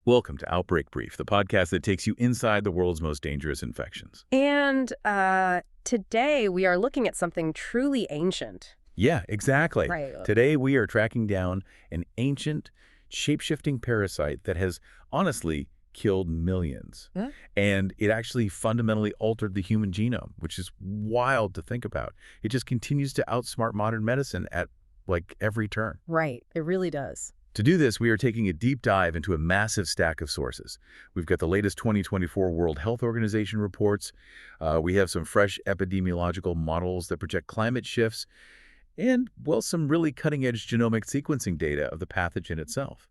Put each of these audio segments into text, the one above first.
Welcome to Outbreak Brief, the podcast that takes you inside the world's most dangerous infections. And today we are looking at something truly ancient. Yeah, exactly. Right. Today we are tracking down an ancient, shape-shifting parasite that has, honestly, killed millions. Huh? And it actually fundamentally altered the human genome, which is wild to think about. It just continues to outsmart modern medicine at, every turn. Right. It really does. To do this, we are taking a deep dive into a massive stack of sources. We've got the latest 2024 World Health Organization reports. We have some fresh epidemiological models that project climate shifts and, well, some really cutting-edge genomic sequencing data of the pathogen itself.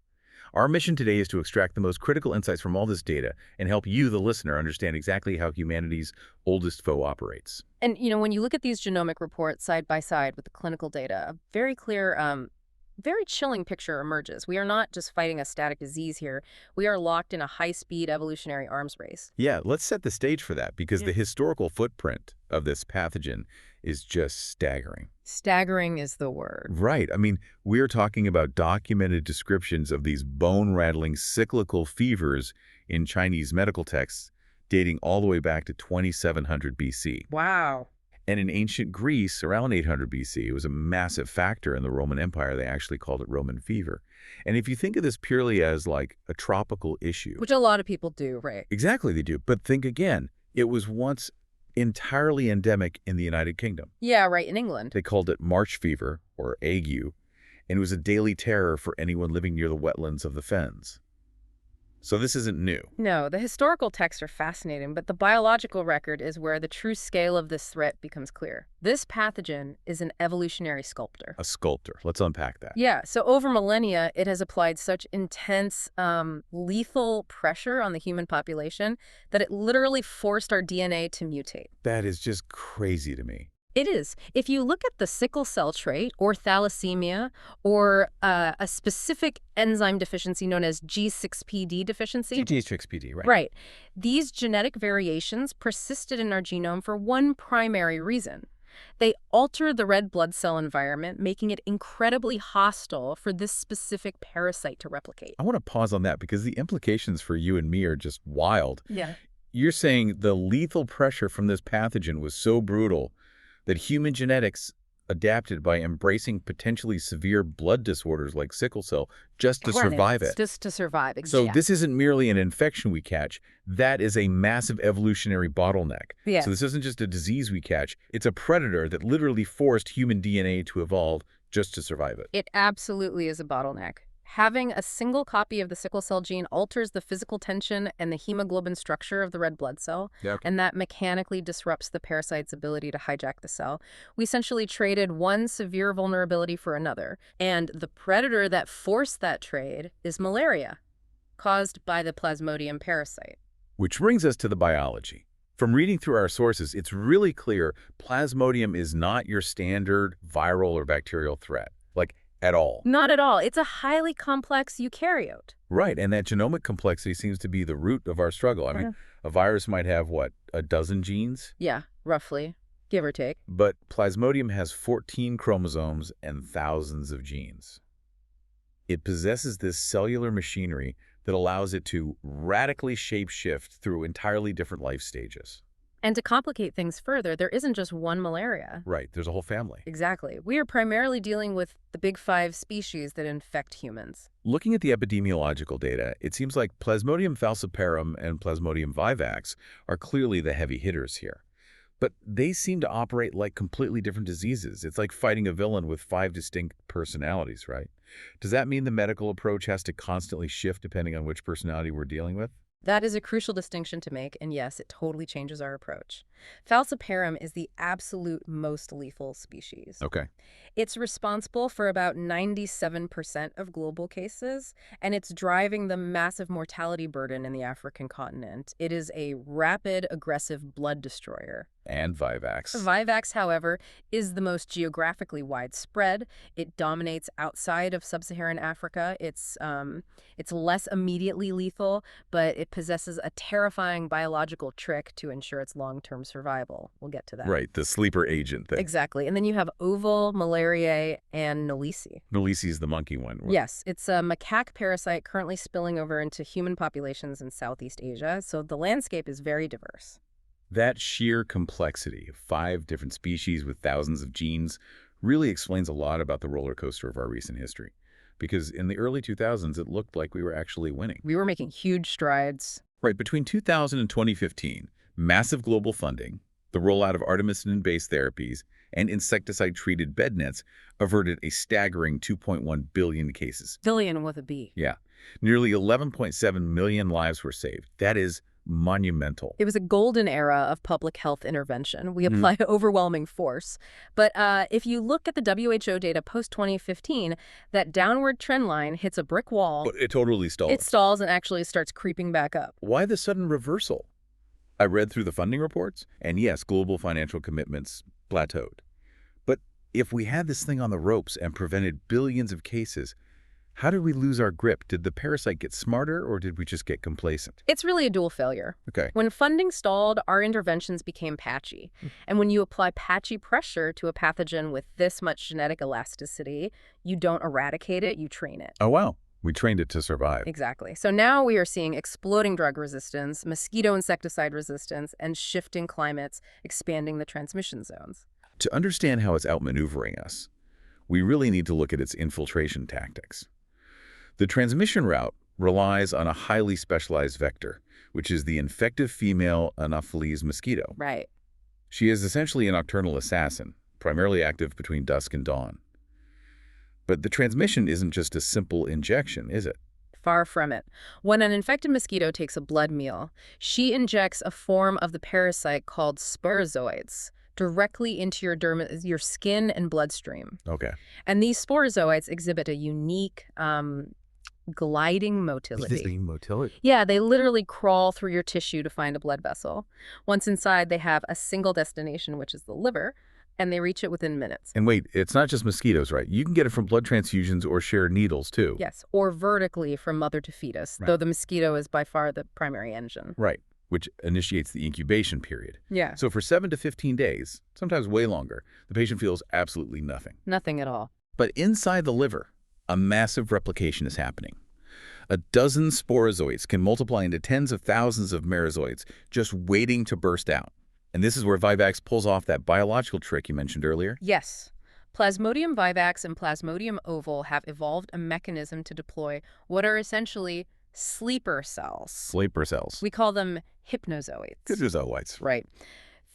Our mission today is to extract the most critical insights from all this data and help you, the listener, understand exactly how humanity's oldest foe operates. And, when you look at these genomic reports side by side with the clinical data, a very clear very chilling picture emerges. We are not just fighting a static disease here. We are locked in a high-speed evolutionary arms race. Yeah, let's set the stage for that because the historical footprint of this pathogen is just staggering. Staggering is the word. Right. I mean, we're talking about documented descriptions of these bone-rattling cyclical fevers in Chinese medical texts dating all the way back to 2700 BC. Wow. And in ancient Greece, around 800 BC, it was a massive factor in the Roman Empire. They actually called it Roman fever. And if you think of this purely as like a tropical issue. Which a lot of people do, right? Exactly, they do. But think again, it was once entirely endemic in the United Kingdom. Yeah, right, in England. They called it March fever, or ague, and it was a daily terror for anyone living near the wetlands of the fens. So this isn't new. No, the historical texts are fascinating, but the biological record is where the true scale of this threat becomes clear. This pathogen is an evolutionary sculptor. A sculptor. Let's unpack that. Yeah, so over millennia, it has applied such intense, lethal pressure on the human population that it literally forced our DNA to mutate. That is just crazy to me. It is. If you look at the sickle cell trait or thalassemia or a specific enzyme deficiency known as G6PD deficiency. G6PD, right. Right. These genetic variations persisted in our genome for one primary reason. They alter the red blood cell environment, making it incredibly hostile for this specific parasite to replicate. I want to pause on that because the implications for you and me are just wild. Yeah. You're saying the lethal pressure from this pathogen was so brutal that human genetics adapted by embracing potentially severe blood disorders like sickle cell just to survive it. Just to survive, So exactly. this isn't merely an infection we catch. That is a massive evolutionary bottleneck. Yes. So this isn't just a disease we catch. It's a predator that literally forced human DNA to evolve just to survive it. It absolutely is a bottleneck. Having a single copy of the sickle cell gene alters the physical tension and the hemoglobin structure of the red blood cell, and that mechanically disrupts the parasite's ability to hijack the cell. We essentially traded one severe vulnerability for another, and the predator that forced that trade is malaria, caused by the Plasmodium parasite. Which brings us to the biology. From reading through our sources, it's really clear Plasmodium is not your standard viral or bacterial threat. At all. Not at all. It's a highly complex eukaryote. Right, and that genomic complexity seems to be the root of our struggle. I mean, a virus might have, a dozen genes? Yeah, roughly, give or take. But Plasmodium has 14 chromosomes and thousands of genes. It possesses this cellular machinery that allows it to radically shape-shift through entirely different life stages. And to complicate things further, there isn't just one malaria. Right, there's a whole family. Exactly. We are primarily dealing with the big 5 species that infect humans. Looking at the epidemiological data, it seems like Plasmodium falciparum and Plasmodium vivax are clearly the heavy hitters here. But they seem to operate like completely different diseases. It's like fighting a villain with 5 distinct personalities, right? Does that mean the medical approach has to constantly shift depending on which personality we're dealing with? That is a crucial distinction to make, and yes, it totally changes our approach. Falciparum is the absolute most lethal species. Okay. It's responsible for about 97% of global cases, and it's driving the massive mortality burden in the African continent. It is a rapid, aggressive blood destroyer. And Vivax. Vivax, however, is the most geographically widespread. It dominates outside of sub-Saharan Africa. It's less immediately lethal, but it possesses a terrifying biological trick to ensure its long-term survival. We'll get to that. Right, the sleeper agent thing. Exactly. And then you have oval, Malaria, and Knowlesi. Knowlesi is the monkey one. Yes, it's a macaque parasite currently spilling over into human populations in Southeast Asia, so the landscape is very diverse. That sheer complexity of 5 different species with thousands of genes really explains a lot about the roller coaster of our recent history. Because in the early 2000s, it looked like we were actually winning. We were making huge strides. Right, between 2000 and 2015, massive global funding, the rollout of artemisinin-based therapies, and insecticide-treated bed nets averted a staggering 2.1 billion cases. Billion with a B. Yeah. Nearly 11.7 million lives were saved. That is monumental. It was a golden era of public health intervention. We apply overwhelming force. But if you look at the WHO data post-2015, that downward trend line hits a brick wall. But it totally stalls. It stalls and actually starts creeping back up. Why the sudden reversal? I read through the funding reports, and yes, global financial commitments plateaued. But if we had this thing on the ropes and prevented billions of cases, how did we lose our grip? Did the parasite get smarter, or did we just get complacent? It's really a dual failure. Okay. When funding stalled, our interventions became patchy. And when you apply patchy pressure to a pathogen with this much genetic elasticity, you don't eradicate it, you train it. Oh, wow. We trained it to survive. Exactly. So now we are seeing exploding drug resistance, mosquito insecticide resistance, and shifting climates expanding the transmission zones. To understand how it's outmaneuvering us, we really need to look at its infiltration tactics. The transmission route relies on a highly specialized vector, which is the infective female Anopheles mosquito. Right. She is essentially a nocturnal assassin, primarily active between dusk and dawn. But the transmission isn't just a simple injection, is it? Far from it. When an infected mosquito takes a blood meal, she injects a form of the parasite called sporozoites directly into your skin and bloodstream. Okay. And these sporozoites exhibit a unique gliding motility. Motility? Yeah, they literally crawl through your tissue to find a blood vessel. Once inside, they have a single destination, which is the liver, and they reach it within minutes. And wait, it's not just mosquitoes, right? You can get it from blood transfusions or shared needles, too. Yes, or vertically from mother to fetus, though the mosquito is by far the primary engine. Right, which initiates the incubation period. Yeah. So for 7 to 15 days, sometimes way longer, the patient feels absolutely nothing. Nothing at all. But inside the liver, a massive replication is happening. A dozen sporozoites can multiply into tens of thousands of merozoites just waiting to burst out. And this is where Vivax pulls off that biological trick you mentioned earlier. Yes. Plasmodium vivax and Plasmodium ovale have evolved a mechanism to deploy what are essentially sleeper cells. Sleeper cells. We call them hypnozoites. Hypnozoites. Right.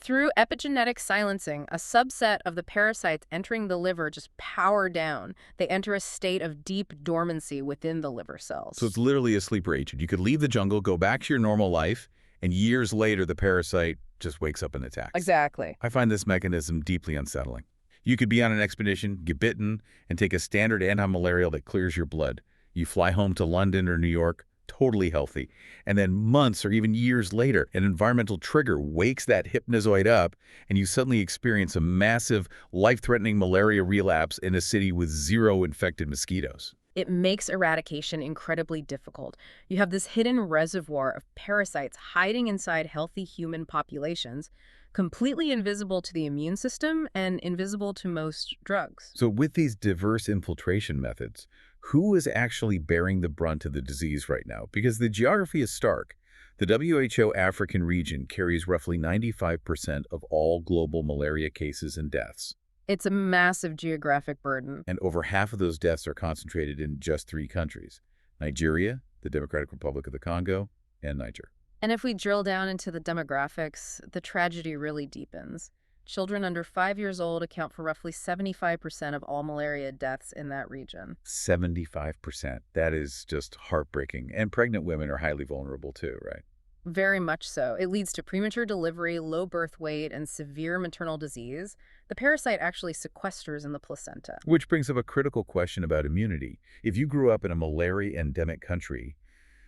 Through epigenetic silencing, a subset of the parasites entering the liver just power down. They enter a state of deep dormancy within the liver cells. So it's literally a sleeper agent. You could leave the jungle, go back to your normal life, and years later the parasite just wakes up and attacks. Exactly. I find this mechanism deeply unsettling. You could be on an expedition, get bitten, and take a standard anti-malarial that clears your blood. You fly home to London or New York, totally healthy. And then months or even years later, an environmental trigger wakes that hypnozoid up, and you suddenly experience a massive, life-threatening malaria relapse in a city with 0 infected mosquitoes. It makes eradication incredibly difficult. You have this hidden reservoir of parasites hiding inside healthy human populations, completely invisible to the immune system and invisible to most drugs. So with these diverse infiltration methods, who is actually bearing the brunt of the disease right now? Because the geography is stark. The WHO African region carries roughly 95% of all global malaria cases and deaths. It's a massive geographic burden. And over half of those deaths are concentrated in just 3 countries: Nigeria, the Democratic Republic of the Congo, and Niger. And if we drill down into the demographics, the tragedy really deepens. Children under 5 years old account for roughly 75% of all malaria deaths in that region. 75%. That is just heartbreaking. And pregnant women are highly vulnerable too, right? Very much so. It leads to premature delivery, low birth weight, and severe maternal disease. The parasite actually sequesters in the placenta. Which brings up a critical question about immunity. If you grew up in a malaria-endemic country,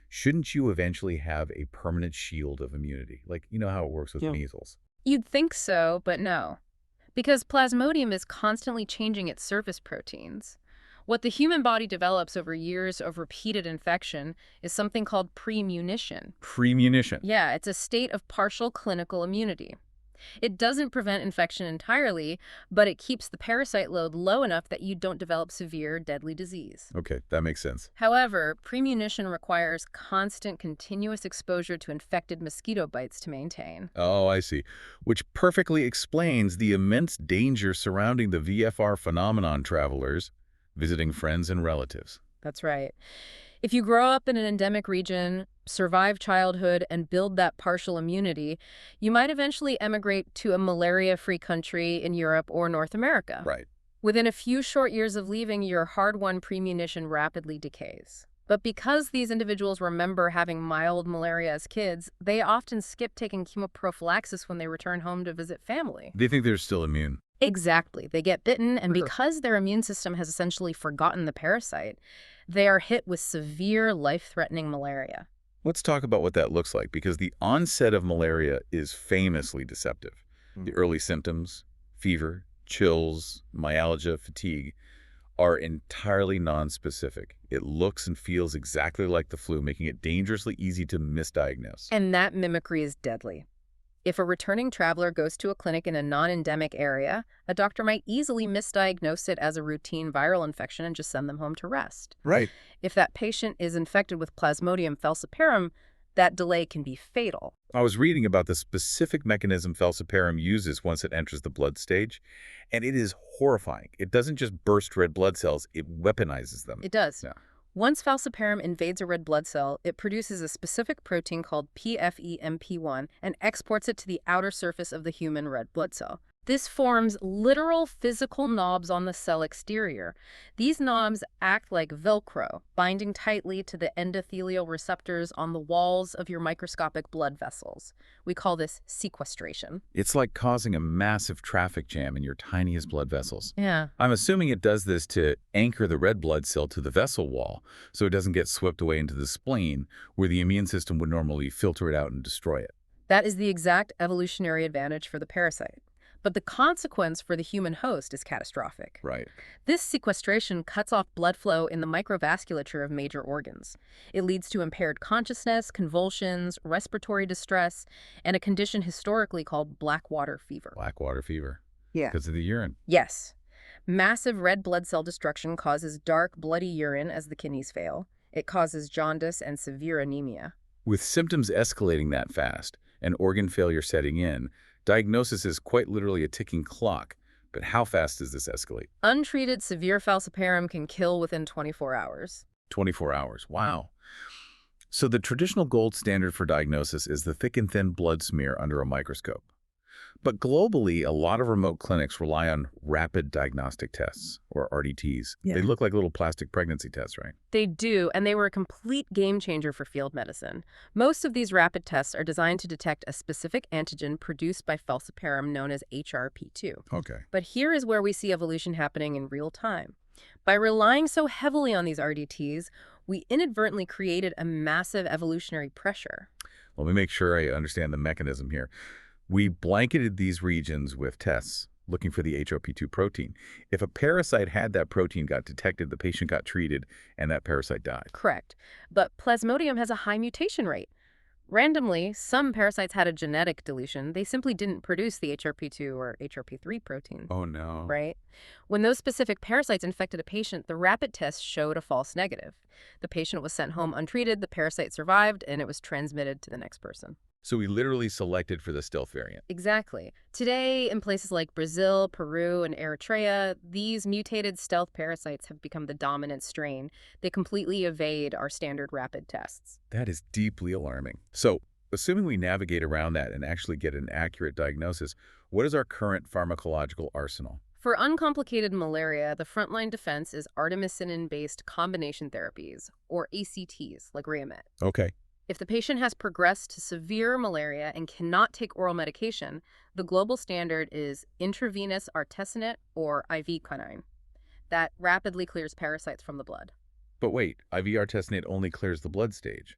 shouldn't you eventually have a permanent shield of immunity? Like, you know how it works with measles. You'd think so, but no. Because Plasmodium is constantly changing its surface proteins. What the human body develops over years of repeated infection is something called premunition. Premunition. Yeah, it's a state of partial clinical immunity. It doesn't prevent infection entirely, but it keeps the parasite load low enough that you don't develop severe, deadly disease. Okay, that makes sense. However, premunition requires constant, continuous exposure to infected mosquito bites to maintain. Oh, I see. Which perfectly explains the immense danger surrounding the VFR phenomenon, travelers visiting friends and relatives. That's right. If you grow up in an endemic region, survive childhood, and build that partial immunity, you might eventually emigrate to a malaria-free country in Europe or North America. Right. Within a few short years of leaving, your hard-won premunition rapidly decays. But because these individuals remember having mild malaria as kids, they often skip taking chemoprophylaxis when they return home to visit family. They think they're still immune. Exactly. They get bitten, and because their immune system has essentially forgotten the parasite, they are hit with severe, life-threatening malaria. Let's talk about what that looks like, because the onset of malaria is famously deceptive. The early symptoms, fever, chills, myalgia, fatigue, are entirely nonspecific. It looks and feels exactly like the flu, making it dangerously easy to misdiagnose. And that mimicry is deadly. If a returning traveler goes to a clinic in a non-endemic area, a doctor might easily misdiagnose it as a routine viral infection and just send them home to rest. Right. If that patient is infected with Plasmodium falciparum, that delay can be fatal. I was reading about the specific mechanism falciparum uses once it enters the blood stage, and it is horrifying. It doesn't just burst red blood cells, it weaponizes them. It does. Yeah. Once falciparum invades a red blood cell, it produces a specific protein called PFEMP1 and exports it to the outer surface of the human red blood cell. This forms literal physical knobs on the cell exterior. These knobs act like Velcro, binding tightly to the endothelial receptors on the walls of your microscopic blood vessels. We call this sequestration. It's like causing a massive traffic jam in your tiniest blood vessels. Yeah. I'm assuming it does this to anchor the red blood cell to the vessel wall so it doesn't get swept away into the spleen, where the immune system would normally filter it out and destroy it. That is the exact evolutionary advantage for the parasite. But the consequence for the human host is catastrophic. Right. This sequestration cuts off blood flow in the microvasculature of major organs. It leads to impaired consciousness, convulsions, respiratory distress, and a condition historically called black water fever. Black water fever. Yeah. Because of the urine. Yes. Massive red blood cell destruction causes dark, bloody urine as the kidneys fail. It causes jaundice and severe anemia. With symptoms escalating that fast and organ failure setting in, diagnosis is quite literally a ticking clock. But how fast does this escalate? Untreated severe falciparum can kill within 24 hours. 24 hours. Wow. So the traditional gold standard for diagnosis is the thick and thin blood smear under a microscope. But globally, a lot of remote clinics rely on rapid diagnostic tests, or RDTs. Yeah. They look like little plastic pregnancy tests, right? They do, and they were a complete game changer for field medicine. Most of these rapid tests are designed to detect a specific antigen produced by falciparum known as HRP2. Okay. But here is where we see evolution happening in real time. By relying so heavily on these RDTs, we inadvertently created a massive evolutionary pressure. Let me make sure I understand the mechanism here. We blanketed these regions with tests looking for the HRP2 protein. If a parasite had that protein got detected, the patient got treated, and that parasite died. Correct. But Plasmodium has a high mutation rate. Randomly, some parasites had a genetic deletion. They simply didn't produce the HRP2 or HRP3 protein. Oh, no. Right? When those specific parasites infected a patient, the rapid test showed a false negative. The patient was sent home untreated, the parasite survived, and it was transmitted to the next person. So we literally selected for the stealth variant. Exactly. Today, in places like Brazil, Peru, and Eritrea, these mutated stealth parasites have become the dominant strain. They completely evade our standard rapid tests. That is deeply alarming. So, assuming we navigate around that and actually get an accurate diagnosis, what is our current pharmacological arsenal? For uncomplicated malaria, the frontline defense is artemisinin-based combination therapies, or ACTs, like Reamet. Okay. If the patient has progressed to severe malaria and cannot take oral medication, the global standard is intravenous artesunate or IV quinine. That rapidly clears parasites from the blood. But wait, IV artesunate only clears the blood stage.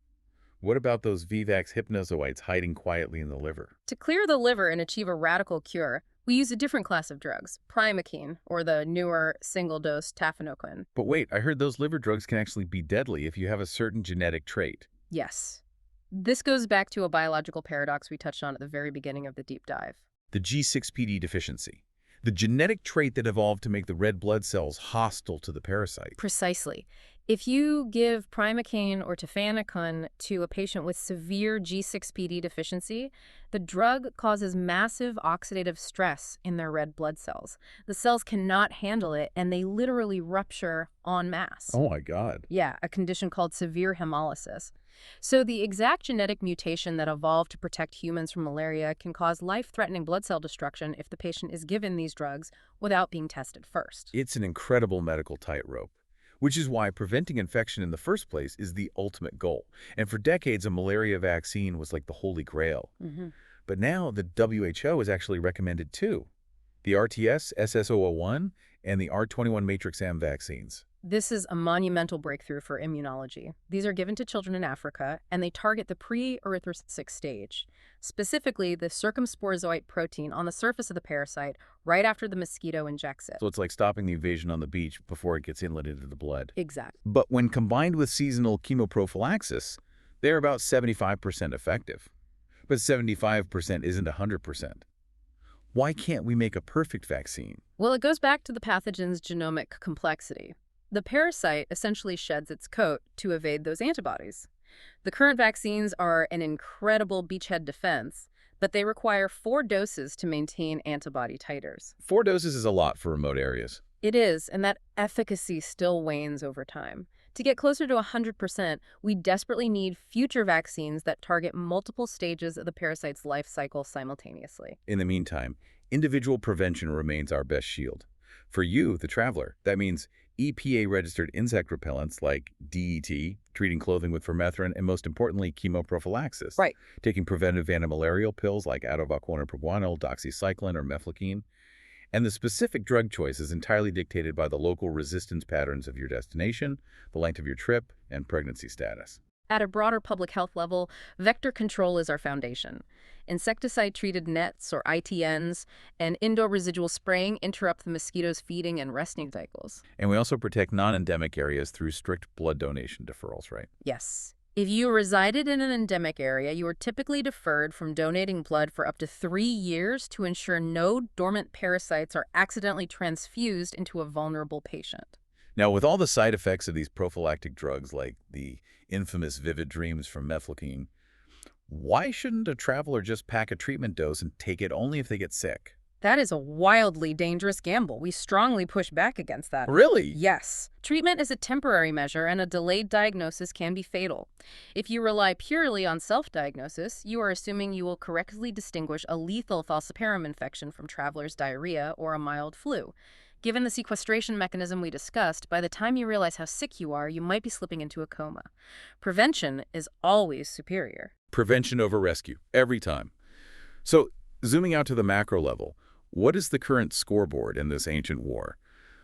What about those Vivax hypnozoites hiding quietly in the liver? To clear the liver and achieve a radical cure, we use a different class of drugs, primaquine, or the newer single-dose tafenoquine. But wait, I heard those liver drugs can actually be deadly if you have a certain genetic trait. Yes. This goes back to a biological paradox we touched on at the very beginning of the deep dive. The G6PD deficiency. The genetic trait that evolved to make the red blood cells hostile to the parasite. Precisely. If you give primaquine or tafenoquine to a patient with severe G6PD deficiency, the drug causes massive oxidative stress in their red blood cells. The cells cannot handle it, and they literally rupture en masse. Oh my God. Yeah, a condition called severe hemolysis. So the exact genetic mutation that evolved to protect humans from malaria can cause life-threatening blood cell destruction if the patient is given these drugs without being tested first. It's an incredible medical tightrope, which is why preventing infection in the first place is the ultimate goal. And for decades, a malaria vaccine was like the holy grail. But now the WHO has actually recommended two, the RTS SS001 and the R21 Matrix M vaccines. This is a monumental breakthrough for immunology. These are given to children in Africa, and they target the pre-erythrocytic stage, specifically the circumsporozoite protein on the surface of the parasite right after the mosquito injects it. So it's like stopping the invasion on the beach before it gets inlet into the blood. Exactly. But when combined with seasonal chemoprophylaxis, they're about 75% effective. But 75% isn't 100%. Why can't we make a perfect vaccine? Well, it goes back to the pathogen's genomic complexity. The parasite essentially sheds its coat to evade those antibodies. The current vaccines are an incredible beachhead defense, but they require 4 doses to maintain antibody titers. 4 doses is a lot for remote areas. It is, and that efficacy still wanes over time. To get closer to 100%, we desperately need future vaccines that target multiple stages of the parasite's life cycle simultaneously. In the meantime, individual prevention remains our best shield. For you, the traveler, that means EPA-registered insect repellents like DET, treating clothing with permethrin, and most importantly, chemoprophylaxis. Right. Taking preventive antimalarial pills like atovaquone or proguanil, doxycycline, or mefloquine. And the specific drug choice is entirely dictated by the local resistance patterns of your destination, the length of your trip, and pregnancy status. At a broader public health level, vector control is our foundation. Insecticide-treated nets, or ITNs, and indoor residual spraying interrupt the mosquitoes' feeding and resting cycles. And we also protect non-endemic areas through strict blood donation deferrals, right? Yes. If you resided in an endemic area, you are typically deferred from donating blood for up to 3 years to ensure no dormant parasites are accidentally transfused into a vulnerable patient. Now, with all the side effects of these prophylactic drugs like the infamous vivid dreams from mefloquine, why shouldn't a traveler just pack a treatment dose and take it only if they get sick? That is a wildly dangerous gamble. We strongly push back against that. Really? Yes. Treatment is a temporary measure, and a delayed diagnosis can be fatal. If you rely purely on self-diagnosis, you are assuming you will correctly distinguish a lethal falciparum infection from traveler's diarrhea or a mild flu. Given the sequestration mechanism we discussed, by the time you realize how sick you are, you might be slipping into a coma. Prevention is always superior. Prevention over rescue, every time. So, zooming out to the macro level, what is the current scoreboard in this ancient war?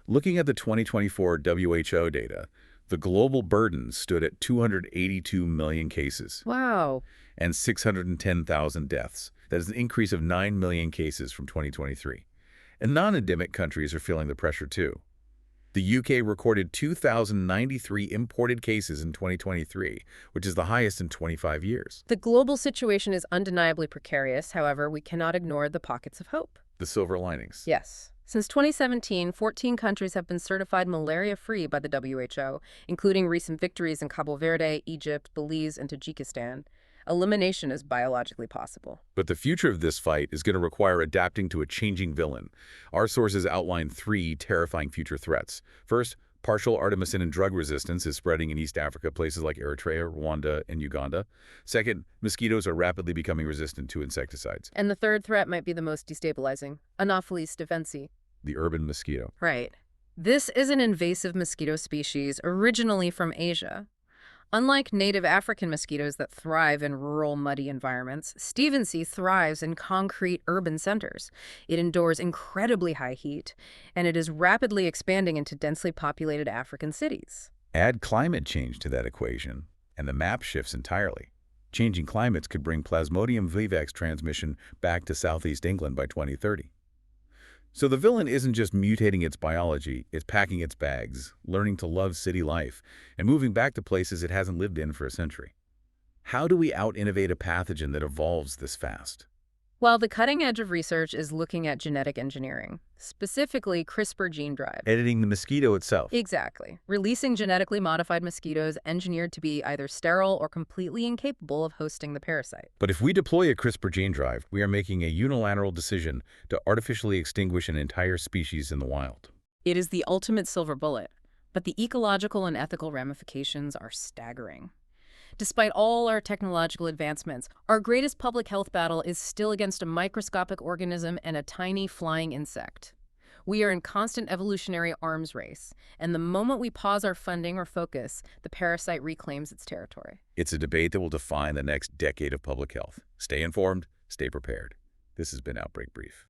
Looking at the 2024 WHO data, the global burden stood at 282 million cases. Wow. And 610,000 deaths. That is an increase of 9 million cases from 2023. And non-endemic countries are feeling the pressure too. The UK recorded 2,093 imported cases in 2023, which is the highest in 25 years. The global situation is undeniably precarious. However, we cannot ignore the pockets of hope. The silver linings. Yes. Since 2017, 14 countries have been certified malaria-free by the WHO, including recent victories in Cabo Verde, Egypt, Belize, and Tajikistan. Elimination is biologically possible. But the future of this fight is going to require adapting to a changing villain. Our sources outline 3 terrifying future threats. First, partial artemisinin drug resistance is spreading in East Africa, places like Eritrea, Rwanda, and Uganda. Second, mosquitoes are rapidly becoming resistant to insecticides. And the third threat might be the most destabilizing, Anopheles stephensi. The urban mosquito. Right. This is an invasive mosquito species originally from Asia. Unlike native African mosquitoes that thrive in rural, muddy environments, stephensi thrives in concrete urban centers. It endures incredibly high heat, and it is rapidly expanding into densely populated African cities. Add climate change to that equation, and the map shifts entirely. Changing climates could bring Plasmodium vivax transmission back to southeast England by 2030. So the villain isn't just mutating its biology, it's packing its bags, learning to love city life, and moving back to places it hasn't lived in for a century. How do we out-innovate a pathogen that evolves this fast? Well, the cutting edge of research is looking at genetic engineering, specifically CRISPR gene drive. Editing the mosquito itself. Exactly. Releasing genetically modified mosquitoes engineered to be either sterile or completely incapable of hosting the parasite. But if we deploy a CRISPR gene drive, we are making a unilateral decision to artificially extinguish an entire species in the wild. It is the ultimate silver bullet, but the ecological and ethical ramifications are staggering. Despite all our technological advancements, our greatest public health battle is still against a microscopic organism and a tiny flying insect. We are in constant evolutionary arms race, and the moment we pause our funding or focus, the parasite reclaims its territory. It's a debate that will define the next decade of public health. Stay informed, stay prepared. This has been Outbreak Brief.